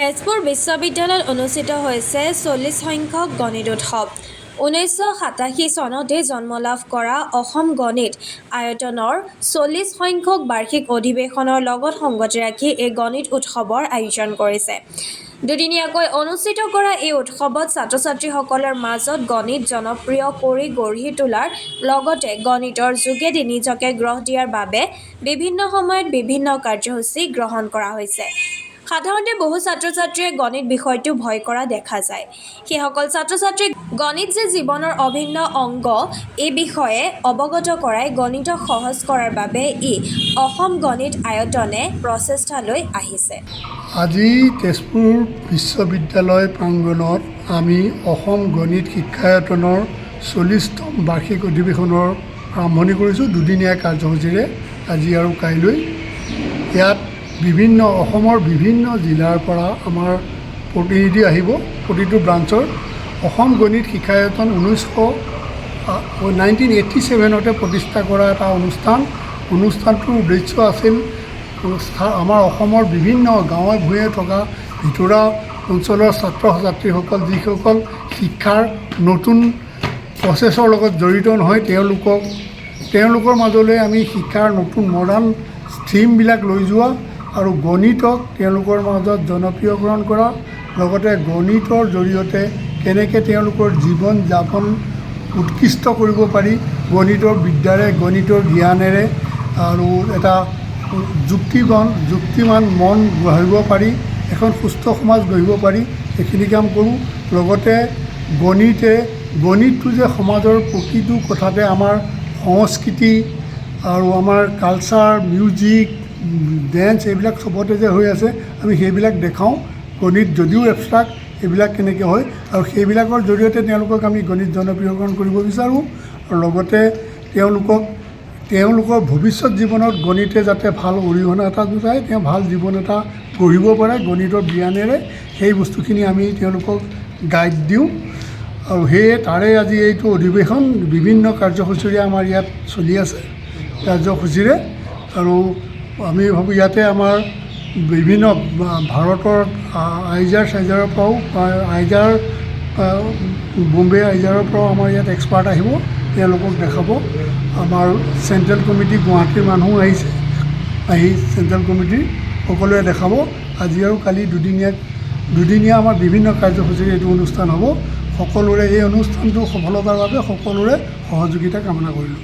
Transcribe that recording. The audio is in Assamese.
তেজপুৰ বিশ্ববিদ্যালয়ত অনুষ্ঠিত হৈছে 40 সংখ্যক গণিত উৎসৱ। 1987 চনতে জন্ম লাভ কৰা অসম গণিত আয়তনৰ 40 সংখ্যক বাৰ্ষিক অধিৱেশনৰ লগত সংগতি ৰাখি এই গণিত উৎসৱৰ আয়োজন কৰিছে। দুদিনীয়াকৈ অনুষ্ঠিত কৰা এই উৎসৱত ছাত্ৰ-ছাত্ৰীসকলৰ মাজত গণিত জনপ্ৰিয় কৰি গঢ়ি তোলাৰ লগতে গণিতৰ যোগেদি নিজকে গঢ় দিয়াৰ বাবে বিভিন্ন সময়ত বিভিন্ন কাৰ্যসূচী গ্ৰহণ কৰা হৈছে। সাধাৰণতে বহু ছাত্ৰ-ছাত্ৰীয়ে গণিত বিষয়টো ভয় কৰা দেখা যায়। সেইসকল ছাত্ৰ-ছাত্ৰীক গণিত যে জীৱনৰ অভিন্ন অংগ এই বিষয়ে অৱগত কৰাই গণিতক সহজ কৰাৰ বাবে অসম গণিত আয়তনে প্ৰচেষ্টা লৈ আহিছে। আজি তেজপুৰ বিশ্ববিদ্যালয় প্ৰাংগণত আমি অসম গণিত শিক্ষায়তনৰ 40তম বাৰ্ষিক অধিৱেশনৰ আৰম্ভণি কৰিছোঁ দুদিনীয়া কাৰ্যসূচীৰে আজি আৰু কাইলৈ। ইয়াত অসমৰ বিভিন্ন জিলাৰ পৰা আমাৰ প্ৰতিনিধি আহিব। প্ৰতিটো ব্ৰাঞ্চৰ অসম গণিত শিক্ষায়তন 1987তে প্ৰতিষ্ঠা কৰা এটা অনুষ্ঠানটোৰ উদ্দেশ্য আছিল আমাৰ অসমৰ বিভিন্ন গাঁৱে ভূঞে থকা ভিতৰুৱা অঞ্চলৰ ছাত্ৰ ছাত্ৰীসকল যিসকল শিক্ষাৰ নতুন প্ৰচেছৰ লগত জড়িত নহয় তেওঁলোকৰ মাজলৈ আমি শিক্ষাৰ নতুন মডাৰ্ণ ষ্ট্ৰীমবিলাক লৈ যোৱা আৰু গণিতক তেওঁলোকৰ মাজত জনপ্ৰিয়কৰণ কৰা, লগতে গণিতৰ জৰিয়তে কেনেকৈ তেওঁলোকৰ জীৱন যাপন উৎকৃষ্ট কৰিব পাৰি গণিতৰ বিদ্যাৰে গণিতৰ জ্ঞানেৰে আৰু এটা যুক্তিমান মন গঢ়িব পাৰি, এখন সুস্থ সমাজ গঢ়িব পাৰি, এইখিনি কাম কৰোঁ। লগতে গণিতটো যে সমাজৰ প্ৰতিটো কথাতে আমাৰ সংস্কৃতি আৰু আমাৰ কালচাৰ, মিউজিক, ডেন্স এইবিলাক চবতে যে হৈ আছে আমি সেইবিলাক দেখাওঁ। গণিত যদিও এবষ্ট্ৰাক্ট এইবিলাক কেনেকৈ হয় আৰু সেইবিলাকৰ জৰিয়তে তেওঁলোকক আমি গণিত জনপ্ৰিয়কৰণ কৰিব বিচাৰোঁ আৰু লগতে তেওঁলোকৰ ভৱিষ্যত জীৱনত গণিতে যাতে ভাল অৰিহণা এটা যোগায়, তেওঁ ভাল জীৱন এটা গঢ়িব পাৰে গণিতৰ জ্ঞানেৰে, সেই বস্তুখিনি আমি তেওঁলোকক গাইড দিওঁ। আৰু সেয়ে তাৰে আজি এইটো অধিৱেশন বিভিন্ন কাৰ্যসূচীৰে আমাৰ ইয়াত চলি আছে কাৰ্যসূচীৰে। আৰু আমি ভাবোঁ ইয়াতে আমাৰ বিভিন্ন ভাৰতৰ আইজাৰৰ পৰাও বম্বে আইজাৰৰ পৰাও আমাৰ ইয়াত এক্সপাৰ্ট আহিব, তেওঁলোকক দেখাব। আমাৰ চেণ্ট্ৰেল কমিটি গুৱাহাটীৰ মানুহ আহিছে, আহি চেণ্ট্ৰেল কমিটিৰ সকলোৱে দেখাব। আজি আৰু কালি দুদিনীয়া আমাৰ বিভিন্ন কাৰ্যসূচীৰে এইটো অনুষ্ঠান হ'ব। সকলোৰে এই অনুষ্ঠানটো সফলতাৰ বাবে সকলোৰে সহযোগিতা কামনা কৰিলোঁ।